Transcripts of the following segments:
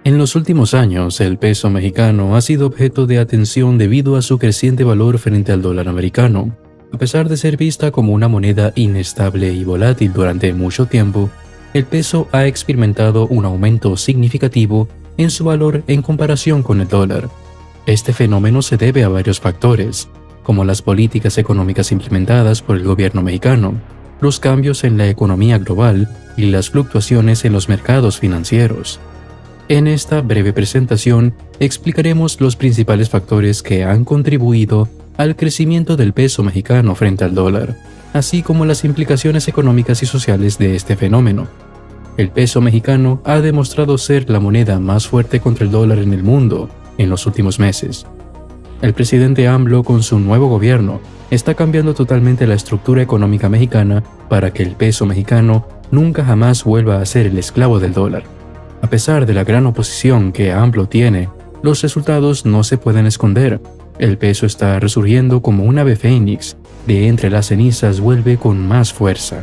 En los últimos años, el peso mexicano ha sido objeto de atención debido a su creciente valor frente al dólar americano. A pesar de ser vista como una moneda inestable y volátil durante mucho tiempo, el peso ha experimentado un aumento significativo en su valor en comparación con el dólar. Este fenómeno se debe a varios factores, como las políticas económicas implementadas por el gobierno mexicano, los cambios en la economía global y las fluctuaciones en los mercados financieros. En esta breve presentación explicaremos los principales factores que han contribuido al crecimiento del peso mexicano frente al dólar, así como las implicaciones económicas y sociales de este fenómeno. El peso mexicano ha demostrado ser la moneda más fuerte contra el dólar en el mundo en los últimos meses. El presidente AMLO, con su nuevo gobierno, está cambiando totalmente la estructura económica mexicana para que el peso mexicano nunca jamás vuelva a ser el esclavo del dólar. A pesar de la gran oposición que AMLO tiene, los resultados no se pueden esconder. El peso está resurgiendo como un ave fénix, de entre las cenizas vuelve con más fuerza.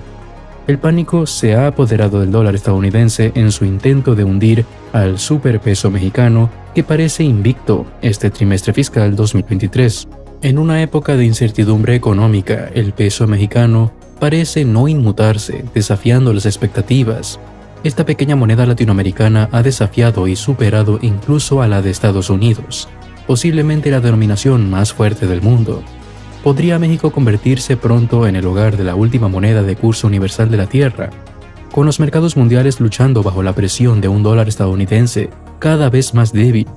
El pánico se ha apoderado del dólar estadounidense en su intento de hundir al superpeso mexicano que parece invicto este trimestre fiscal 2023. En una época de incertidumbre económica, el peso mexicano parece no inmutarse, desafiando las expectativas. Esta pequeña moneda latinoamericana ha desafiado y superado incluso a la de Estados Unidos, posiblemente la denominación más fuerte del mundo. ¿Podría México convertirse pronto en el hogar de la última moneda de curso universal de la Tierra? Con los mercados mundiales luchando bajo la presión de un dólar estadounidense cada vez más débil,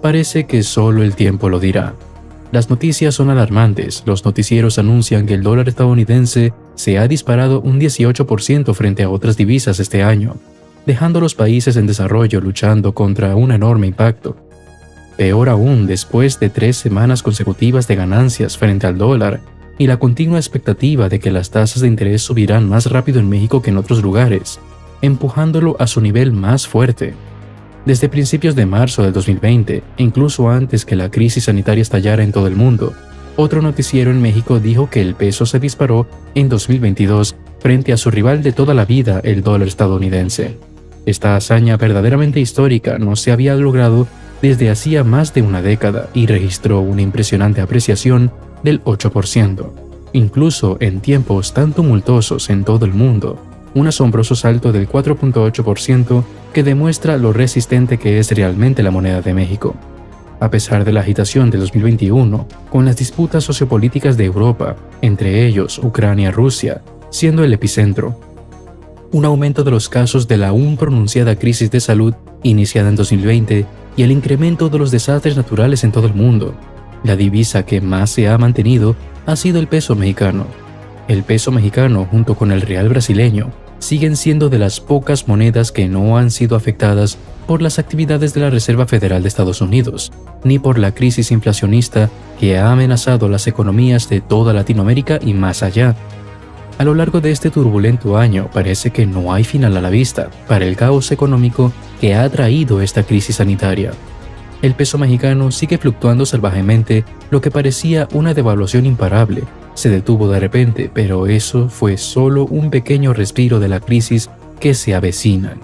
parece que solo el tiempo lo dirá. Las noticias son alarmantes. Los noticieros anuncian que el dólar estadounidense se ha disparado un 18% frente a otras divisas este año, dejando a los países en desarrollo luchando contra un enorme impacto. Peor aún, después de 3 semanas consecutivas de ganancias frente al dólar y la continua expectativa de que las tasas de interés subirán más rápido en México que en otros lugares, empujándolo a su nivel más fuerte. Desde principios de marzo del 2020, incluso antes que la crisis sanitaria estallara en todo el mundo, otro noticiero en México dijo que el peso se disparó en 2022 frente a su rival de toda la vida, el dólar estadounidense. Esta hazaña verdaderamente histórica no se había logrado desde hacía más de una década y registró una impresionante apreciación del 8%. Incluso en tiempos tan tumultuosos en todo el mundo, un asombroso salto del 4.8% que demuestra lo resistente que es realmente la moneda de México. A pesar de la agitación de 2021, con las disputas sociopolíticas de Europa, entre ellos Ucrania-Rusia, siendo el epicentro, un aumento de los casos de la aún pronunciada crisis de salud iniciada en 2020 y el incremento de los desastres naturales en todo el mundo, la divisa que más se ha mantenido ha sido el peso mexicano. El peso mexicano, junto con el real brasileño, siguen siendo de las pocas monedas que no han sido afectadas por las actividades de la Reserva Federal de Estados Unidos, ni por la crisis inflacionista que ha amenazado las economías de toda Latinoamérica y más allá. A lo largo de este turbulento año parece que no hay final a la vista para el caos económico que ha traído esta crisis sanitaria. El peso mexicano sigue fluctuando salvajemente, lo que parecía una devaluación imparable. Se detuvo de repente, pero eso fue solo un pequeño respiro de la crisis que se avecina.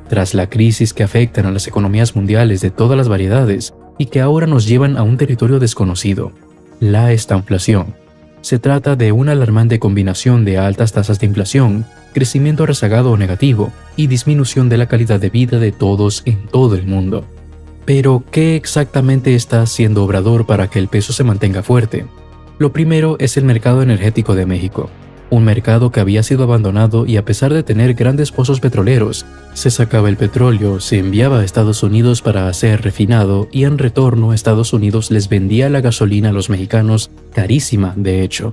Tras la crisis que afectan a las economías mundiales de todas las variedades y que ahora nos llevan a un territorio desconocido, la estanflación. Se trata de una alarmante combinación de altas tasas de inflación, crecimiento rezagado o negativo y disminución de la calidad de vida de todos en todo el mundo. Pero, ¿qué exactamente está haciendo Obrador para que el peso se mantenga fuerte? Lo primero es el mercado energético de México, un mercado que había sido abandonado y a pesar de tener grandes pozos petroleros, se sacaba el petróleo, se enviaba a Estados Unidos para ser refinado y en retorno Estados Unidos les vendía la gasolina a los mexicanos carísima, de hecho.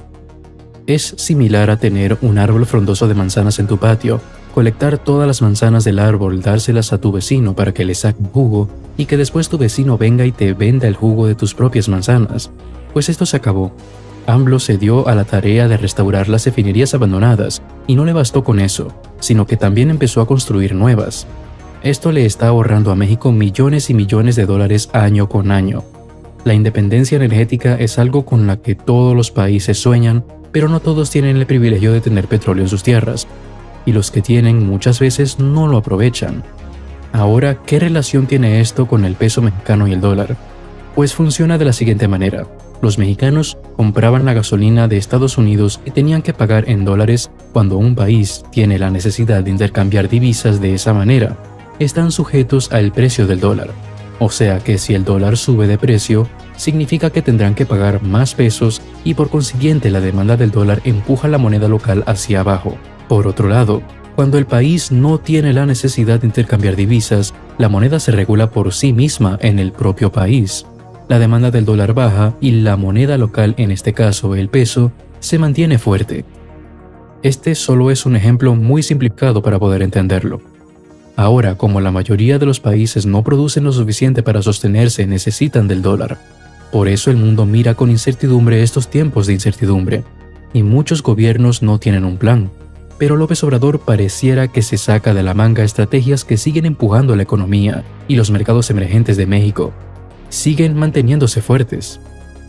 Es similar a tener un árbol frondoso de manzanas en tu patio, colectar todas las manzanas del árbol, dárselas a tu vecino para que le saque un jugo y que después tu vecino venga y te venda el jugo de tus propias manzanas. Pues esto se acabó. AMLO se dio a la tarea de restaurar las refinerías abandonadas y no le bastó con eso, sino que también empezó a construir nuevas. Esto le está ahorrando a México millones y millones de dólares año con año. La independencia energética es algo con la que todos los países sueñan, pero no todos tienen el privilegio de tener petróleo en sus tierras, y los que tienen muchas veces no lo aprovechan. Ahora, ¿qué relación tiene esto con el peso mexicano y el dólar? Pues funciona de la siguiente manera. Los mexicanos compraban la gasolina de Estados Unidos y tenían que pagar en dólares cuando un país tiene la necesidad de intercambiar divisas de esa manera. Están sujetos al precio del dólar. O sea que si el dólar sube de precio, significa que tendrán que pagar más pesos y por consiguiente la demanda del dólar empuja la moneda local hacia abajo. Por otro lado, cuando el país no tiene la necesidad de intercambiar divisas, la moneda se regula por sí misma en el propio país. La demanda del dólar baja y la moneda local, en este caso el peso, se mantiene fuerte. Este solo es un ejemplo muy simplificado para poder entenderlo. Ahora, como la mayoría de los países no producen lo suficiente para sostenerse, necesitan del dólar. Por eso el mundo mira con incertidumbre estos tiempos de incertidumbre, y muchos gobiernos no tienen un plan. Pero López Obrador pareciera que se saca de la manga estrategias que siguen empujando la economía y los mercados emergentes de México. Siguen manteniéndose fuertes,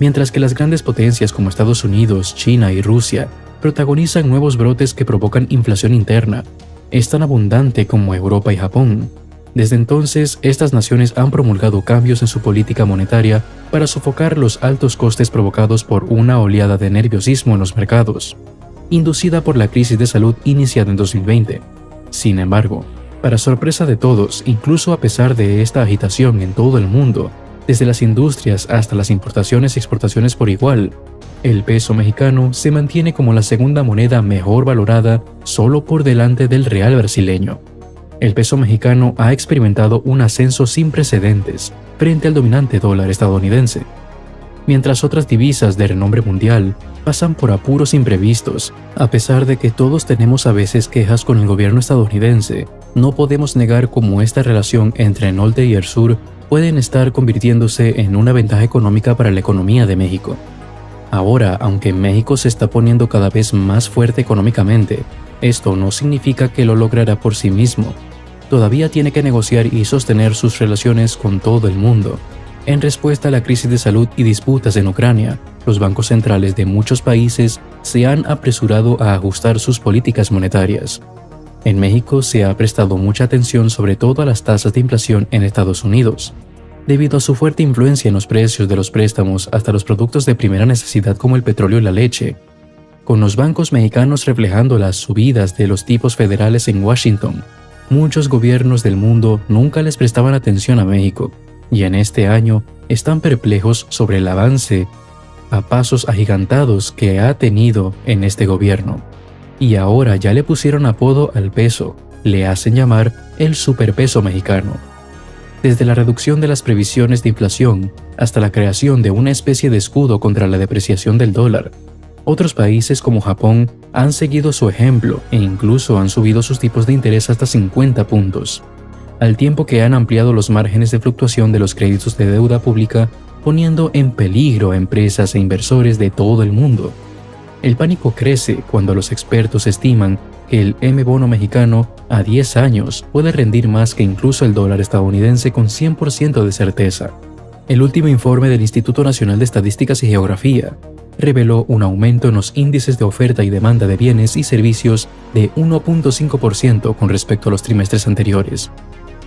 mientras que las grandes potencias como Estados Unidos, China y Rusia protagonizan nuevos brotes que provocan inflación interna. Es tan abundante como Europa y Japón. Desde entonces, estas naciones han promulgado cambios en su política monetaria para sofocar los altos costes provocados por una oleada de nerviosismo en los mercados, inducida por la crisis de salud iniciada en 2020. Sin embargo, para sorpresa de todos, incluso a pesar de esta agitación en todo el mundo, desde las industrias hasta las importaciones y exportaciones por igual, el peso mexicano se mantiene como la segunda moneda mejor valorada solo por delante del real brasileño. El peso mexicano ha experimentado un ascenso sin precedentes frente al dominante dólar estadounidense, mientras otras divisas de renombre mundial pasan por apuros imprevistos. A pesar de que todos tenemos a veces quejas con el gobierno estadounidense, no podemos negar cómo esta relación entre el norte y el sur pueden estar convirtiéndose en una ventaja económica para la economía de México. Ahora, aunque México se está poniendo cada vez más fuerte económicamente, esto no significa que lo logrará por sí mismo. Todavía tiene que negociar y sostener sus relaciones con todo el mundo. En respuesta a la crisis de salud y disputas en Ucrania, los bancos centrales de muchos países se han apresurado a ajustar sus políticas monetarias. En México se ha prestado mucha atención sobre todo a las tasas de inflación en Estados Unidos, debido a su fuerte influencia en los precios de los préstamos hasta los productos de primera necesidad como el petróleo y la leche, con los bancos mexicanos reflejando las subidas de los tipos federales en Washington. Muchos gobiernos del mundo nunca les prestaban atención a México, y en este año están perplejos sobre el avance a pasos agigantados que ha tenido en este gobierno. Y ahora ya le pusieron apodo al peso, le hacen llamar el superpeso mexicano. Desde la reducción de las previsiones de inflación hasta la creación de una especie de escudo contra la depreciación del dólar, otros países como Japón han seguido su ejemplo e incluso han subido sus tipos de interés hasta 50 puntos, al tiempo que han ampliado los márgenes de fluctuación de los créditos de deuda pública, poniendo en peligro a empresas e inversores de todo el mundo. El pánico crece cuando los expertos estiman que el M-bono mexicano a 10 años puede rendir más que incluso el dólar estadounidense con 100% de certeza. El último informe del Instituto Nacional de Estadísticas y Geografía reveló un aumento en los índices de oferta y demanda de bienes y servicios de 1.5% con respecto a los trimestres anteriores,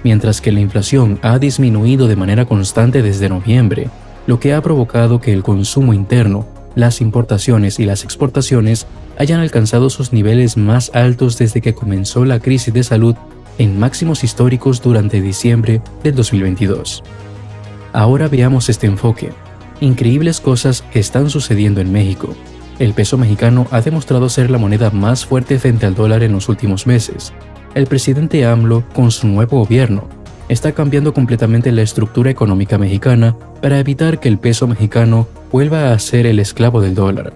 mientras que la inflación ha disminuido de manera constante desde noviembre, lo que ha provocado que el consumo interno, las importaciones y las exportaciones hayan alcanzado sus niveles más altos desde que comenzó la crisis de salud en máximos históricos durante diciembre del 2022. Ahora veamos este enfoque. Increíbles cosas están sucediendo en México. El peso mexicano ha demostrado ser la moneda más fuerte frente al dólar en los últimos meses. El presidente AMLO, con su nuevo gobierno, está cambiando completamente la estructura económica mexicana para evitar que el peso mexicano vuelva a ser el esclavo del dólar.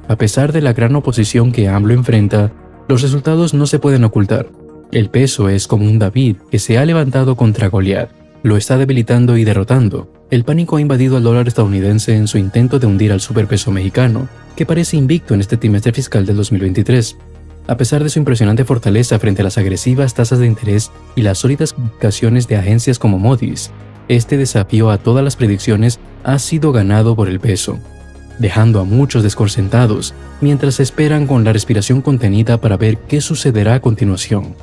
A pesar de la gran oposición que AMLO enfrenta, los resultados no se pueden ocultar. El peso es como un David que se ha levantado contra Goliat, lo está debilitando y derrotando. El pánico ha invadido al dólar estadounidense en su intento de hundir al superpeso mexicano, que parece invicto en este trimestre fiscal del 2023. A pesar de su impresionante fortaleza frente a las agresivas tasas de interés y las sólidas calificaciones de agencias como Moody's, este desafío a todas las predicciones ha sido ganado por el peso, dejando a muchos desconcertados mientras esperan con la respiración contenida para ver qué sucederá a continuación.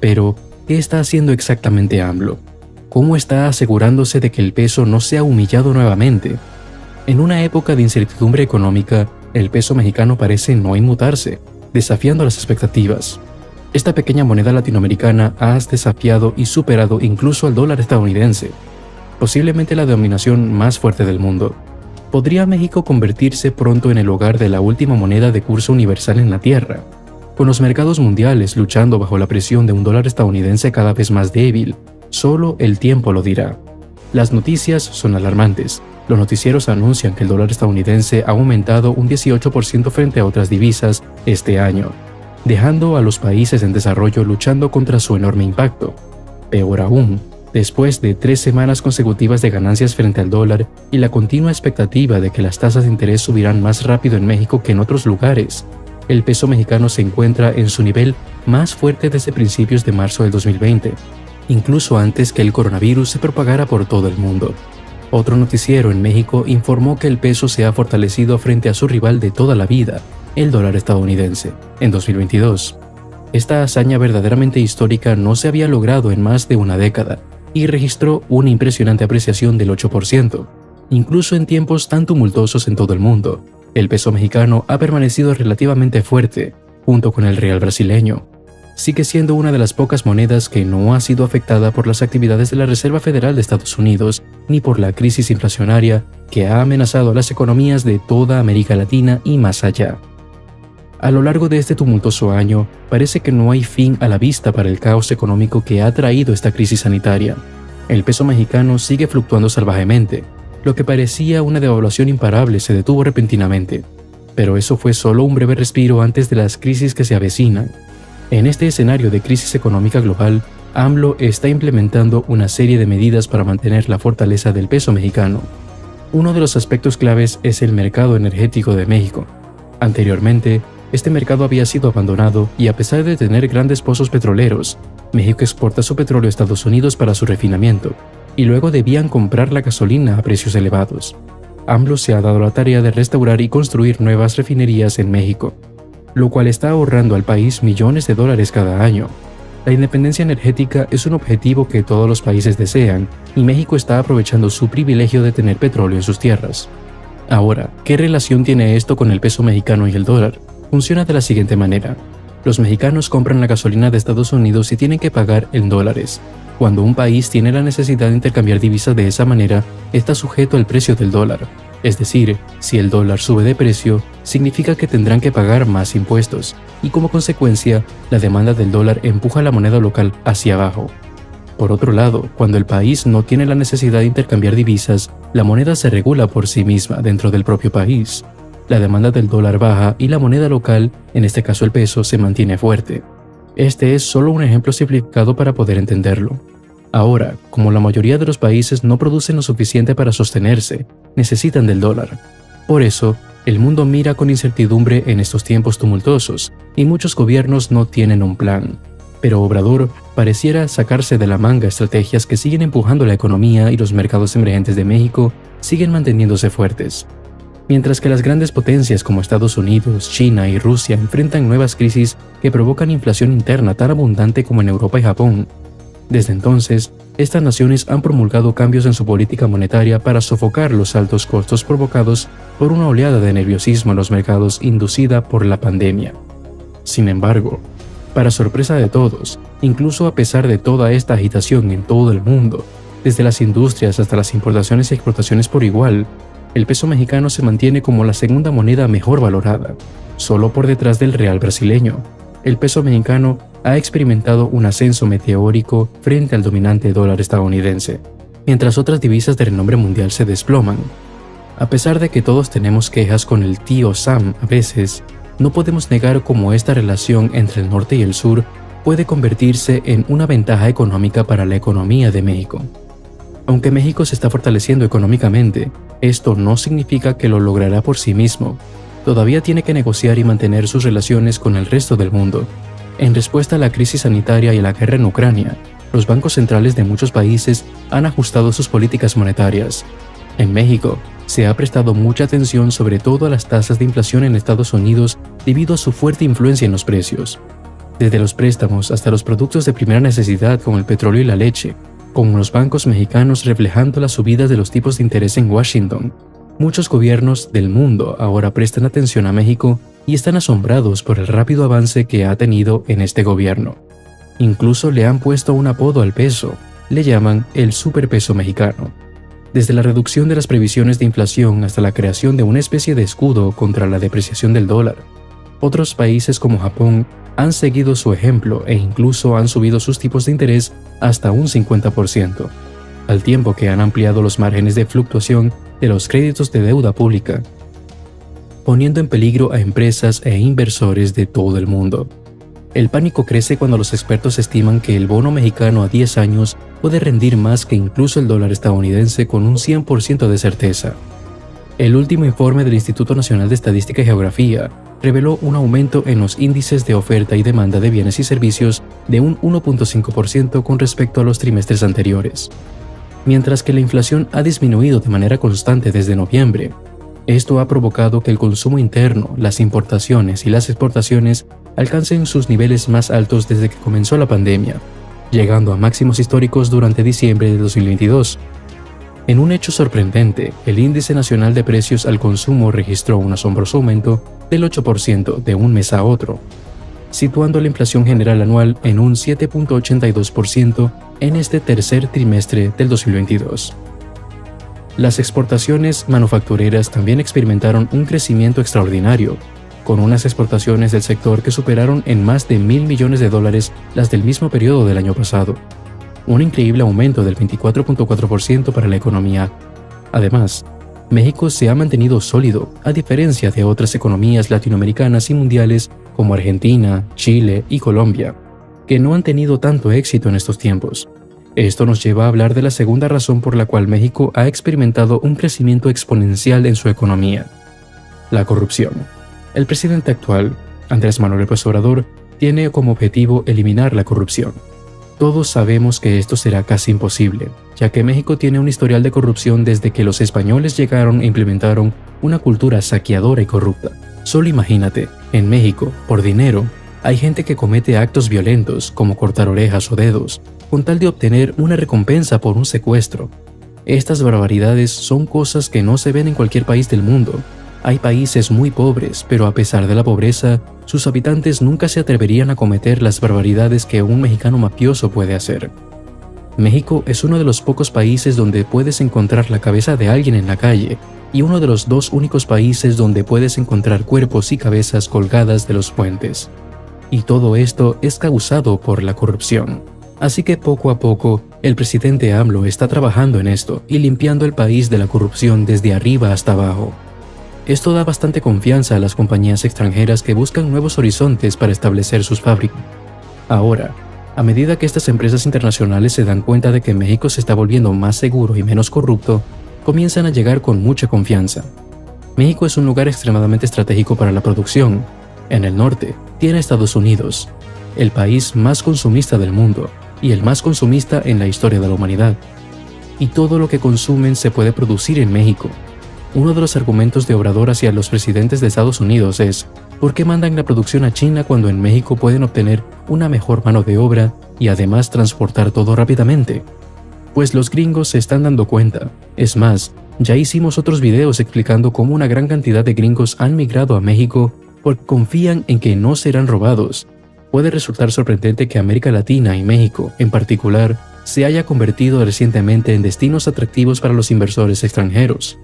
Pero, ¿Qué está haciendo exactamente AMLO? ¿Cómo está asegurándose de que el peso no sea humillado nuevamente? En una época de incertidumbre económica, el peso mexicano parece no inmutarse, desafiando las expectativas. Esta pequeña moneda latinoamericana ha desafiado y superado incluso al dólar estadounidense, posiblemente la denominación más fuerte del mundo. ¿Podría México convertirse pronto en el hogar de la última moneda de curso universal en la Tierra? Con los mercados mundiales luchando bajo la presión de un dólar estadounidense cada vez más débil, solo el tiempo lo dirá. Las noticias son alarmantes. Los noticieros anuncian que el dólar estadounidense ha aumentado un 18% frente a otras divisas este año, dejando a los países en desarrollo luchando contra su enorme impacto. Peor aún, después de 3 semanas consecutivas de ganancias frente al dólar y la continua expectativa de que las tasas de interés subirán más rápido en México que en otros lugares, el peso mexicano se encuentra en su nivel más fuerte desde principios de marzo del 2020, incluso antes que el coronavirus se propagara por todo el mundo. Otro noticiero en México informó que el peso se ha fortalecido frente a su rival de toda la vida, el dólar estadounidense, en 2022. Esta hazaña verdaderamente histórica no se había logrado en más de una década y registró una impresionante apreciación del 8%. Incluso en tiempos tan tumultuosos en todo el mundo, el peso mexicano ha permanecido relativamente fuerte, junto con el real brasileño. Sigue siendo una de las pocas monedas que no ha sido afectada por las actividades de la Reserva Federal de Estados Unidos ni por la crisis inflacionaria que ha amenazado a las economías de toda América Latina y más allá. A lo largo de este tumultuoso año, parece que no hay fin a la vista para el caos económico que ha traído esta crisis sanitaria. El peso mexicano sigue fluctuando salvajemente. Lo que parecía una devaluación imparable se detuvo repentinamente. Pero eso fue solo un breve respiro antes de las crisis que se avecinan. En este escenario de crisis económica global, AMLO está implementando una serie de medidas para mantener la fortaleza del peso mexicano. Uno de los aspectos claves es el mercado energético de México. Anteriormente, este mercado había sido abandonado y a pesar de tener grandes pozos petroleros, México exporta su petróleo a Estados Unidos para su refinamiento, y luego debían comprar la gasolina a precios elevados. AMLO se ha dado la tarea de restaurar y construir nuevas refinerías en México, lo cual está ahorrando al país millones de dólares cada año. La independencia energética es un objetivo que todos los países desean, y México está aprovechando su privilegio de tener petróleo en sus tierras. Ahora, ¿qué relación tiene esto con el peso mexicano y el dólar? Funciona de la siguiente manera. Los mexicanos compran la gasolina de Estados Unidos y tienen que pagar en dólares. Cuando un país tiene la necesidad de intercambiar divisas de esa manera, está sujeto al precio del dólar. Es decir, si el dólar sube de precio, significa que tendrán que pagar más impuestos, y como consecuencia, la demanda del dólar empuja la moneda local hacia abajo. Por otro lado, cuando el país no tiene la necesidad de intercambiar divisas, la moneda se regula por sí misma dentro del propio país. La demanda del dólar baja y la moneda local, en este caso el peso, se mantiene fuerte. Este es solo un ejemplo simplificado para poder entenderlo. Ahora, como la mayoría de los países no producen lo suficiente para sostenerse, necesitan del dólar. Por eso, el mundo mira con incertidumbre en estos tiempos tumultuosos, y muchos gobiernos no tienen un plan. Pero Obrador pareciera sacarse de la manga estrategias que siguen empujando la economía y los mercados emergentes de México siguen manteniéndose fuertes. Mientras que las grandes potencias como Estados Unidos, China y Rusia enfrentan nuevas crisis que provocan inflación interna tan abundante como en Europa y Japón. Desde entonces, estas naciones han promulgado cambios en su política monetaria para sofocar los altos costos provocados por una oleada de nerviosismo en los mercados inducida por la pandemia. Sin embargo, para sorpresa de todos, incluso a pesar de toda esta agitación en todo el mundo, desde las industrias hasta las importaciones y exportaciones por igual, el peso mexicano se mantiene como la segunda moneda mejor valorada, solo por detrás del real brasileño. El peso mexicano ha experimentado un ascenso meteórico frente al dominante dólar estadounidense, mientras otras divisas de renombre mundial se desploman. A pesar de que todos tenemos quejas con el tío Sam a veces, no podemos negar cómo esta relación entre el norte y el sur puede convertirse en una ventaja económica para la economía de México. Aunque México se está fortaleciendo económicamente, esto no significa que lo logrará por sí mismo. Todavía tiene que negociar y mantener sus relaciones con el resto del mundo. En respuesta a la crisis sanitaria y a la guerra en Ucrania, los bancos centrales de muchos países han ajustado sus políticas monetarias. En México, se ha prestado mucha atención sobre todo a las tasas de inflación en Estados Unidos debido a su fuerte influencia en los precios. desde los préstamos hasta los productos de primera necesidad como el petróleo y la leche, con los bancos mexicanos reflejando las subidas de los tipos de interés en Washington. Muchos gobiernos del mundo ahora prestan atención a México y están asombrados por el rápido avance que ha tenido en este gobierno. Incluso le han puesto un apodo al peso, le llaman el superpeso mexicano. Desde la reducción de las previsiones de inflación hasta la creación de una especie de escudo contra la depreciación del dólar. Otros países como Japón han seguido su ejemplo e incluso han subido sus tipos de interés hasta un 50%, al tiempo que han ampliado los márgenes de fluctuación de los créditos de deuda pública, poniendo en peligro a empresas e inversores de todo el mundo. El pánico crece cuando los expertos estiman que el bono mexicano a 10 años puede rendir más que incluso el dólar estadounidense con un 100% de certeza. El último informe del Instituto Nacional de Estadística y Geografía reveló un aumento en los índices de oferta y demanda de bienes y servicios de un 1.5% con respecto a los trimestres anteriores. Mientras que la inflación ha disminuido de manera constante desde noviembre, esto ha provocado que el consumo interno, las importaciones y las exportaciones alcancen sus niveles más altos desde que comenzó la pandemia, llegando a máximos históricos durante diciembre de 2022. En un hecho sorprendente, el Índice Nacional de Precios al Consumo registró un asombroso aumento del 8% de un mes a otro, situando la inflación general anual en un 7.82% en este tercer trimestre del 2022. Las exportaciones manufactureras también experimentaron un crecimiento extraordinario, con unas exportaciones del sector que superaron en más de $1.000 millones las del mismo periodo del año pasado, un increíble aumento del 24.4% para la economía. Además, México se ha mantenido sólido, a diferencia de otras economías latinoamericanas y mundiales como Argentina, Chile y Colombia, que no han tenido tanto éxito en estos tiempos. Esto nos lleva a hablar de la segunda razón por la cual México ha experimentado un crecimiento exponencial en su economía: la corrupción. El presidente actual, Andrés Manuel López Obrador, tiene como objetivo eliminar la corrupción. Todos sabemos que esto será casi imposible, ya que México tiene un historial de corrupción desde que los españoles llegaron e implementaron una cultura saqueadora y corrupta. Solo imagínate, en México, por dinero, hay gente que comete actos violentos como cortar orejas o dedos, con tal de obtener una recompensa por un secuestro. Estas barbaridades son cosas que no se ven en cualquier país del mundo. Hay países muy pobres, pero a pesar de la pobreza, sus habitantes nunca se atreverían a cometer las barbaridades que un mexicano mafioso puede hacer. México es uno de los pocos países donde puedes encontrar la cabeza de alguien en la calle, y uno de los dos únicos países donde puedes encontrar cuerpos y cabezas colgadas de los puentes. Y todo esto es causado por la corrupción. Así que poco a poco, el presidente AMLO está trabajando en esto y limpiando el país de la corrupción desde arriba hasta abajo. Esto da bastante confianza a las compañías extranjeras que buscan nuevos horizontes para establecer sus fábricas. Ahora, a medida que estas empresas internacionales se dan cuenta de que México se está volviendo más seguro y menos corrupto, comienzan a llegar con mucha confianza. México es un lugar extremadamente estratégico para la producción. En el norte, tiene Estados Unidos, el país más consumista del mundo y el más consumista en la historia de la humanidad. Y todo lo que consumen se puede producir en México. Uno de los argumentos de Obrador hacia los presidentes de Estados Unidos es: ¿por qué mandan la producción a China cuando en México pueden obtener una mejor mano de obra y además transportar todo rápidamente? Pues los gringos se están dando cuenta. Es más, ya hicimos otros videos explicando cómo una gran cantidad de gringos han migrado a México porque confían en que no serán robados. Puede resultar sorprendente que América Latina y México, en particular, se haya convertido recientemente en destinos atractivos para los inversores extranjeros.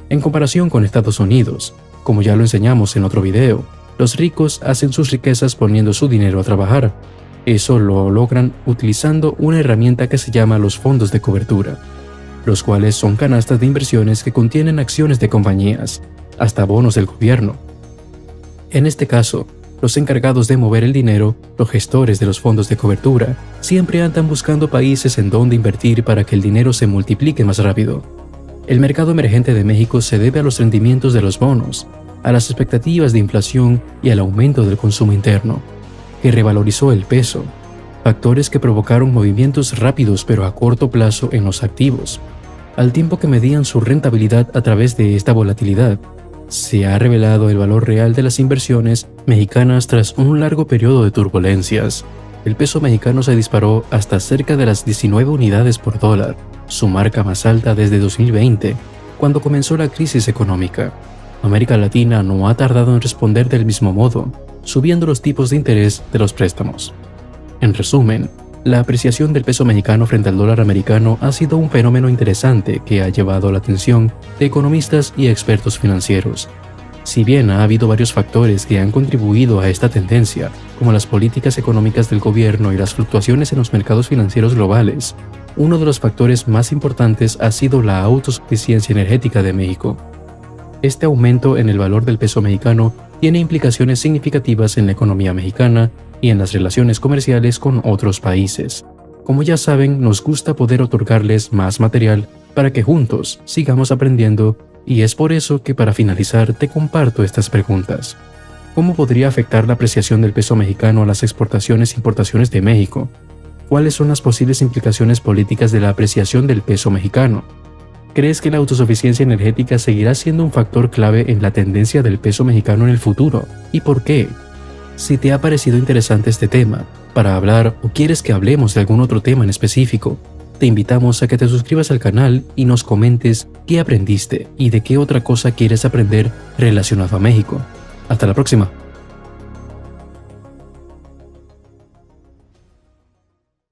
En comparación con Estados Unidos, como ya lo enseñamos en otro video, los ricos hacen sus riquezas poniendo su dinero a trabajar. Eso lo logran utilizando una herramienta que se llama los fondos de cobertura, los cuales son canastas de inversiones que contienen acciones de compañías, hasta bonos del gobierno. En este caso, los encargados de mover el dinero, los gestores de los fondos de cobertura, siempre andan buscando países en donde invertir para que el dinero se multiplique más rápido. El mercado emergente de México se debe a los rendimientos de los bonos, a las expectativas de inflación y al aumento del consumo interno, que revalorizó el peso, factores que provocaron movimientos rápidos pero a corto plazo en los activos, al tiempo que medían su rentabilidad a través de esta volatilidad. se ha revelado el valor real de las inversiones mexicanas tras un largo periodo de turbulencias. El peso mexicano se disparó hasta cerca de las 19 unidades por dólar, su marca más alta desde 2020, cuando comenzó la crisis económica. América Latina no ha tardado en responder del mismo modo, subiendo los tipos de interés de los préstamos. En resumen, la apreciación del peso mexicano frente al dólar americano ha sido un fenómeno interesante que ha llevado la atención de economistas y expertos financieros. Si bien ha habido varios factores que han contribuido a esta tendencia, como las políticas económicas del gobierno y las fluctuaciones en los mercados financieros globales, uno de los factores más importantes ha sido la autosuficiencia energética de México. Este aumento en el valor del peso mexicano tiene implicaciones significativas en la economía mexicana y en las relaciones comerciales con otros países. Como ya saben, nos gusta poder otorgarles más material para que juntos sigamos aprendiendo, y es por eso que para finalizar te comparto estas preguntas. ¿Cómo podría afectar la apreciación del peso mexicano a las exportaciones e importaciones de México? ¿Cuáles son las posibles implicaciones políticas de la apreciación del peso mexicano? ¿Crees que la autosuficiencia energética seguirá siendo un factor clave en la tendencia del peso mexicano en el futuro? ¿Y por qué? Si te ha parecido interesante este tema, para hablar o quieres que hablemos de algún otro tema en específico, te invitamos a que te suscribas al canal y nos comentes qué aprendiste y de qué otra cosa quieres aprender relacionado a México. Hasta la próxima.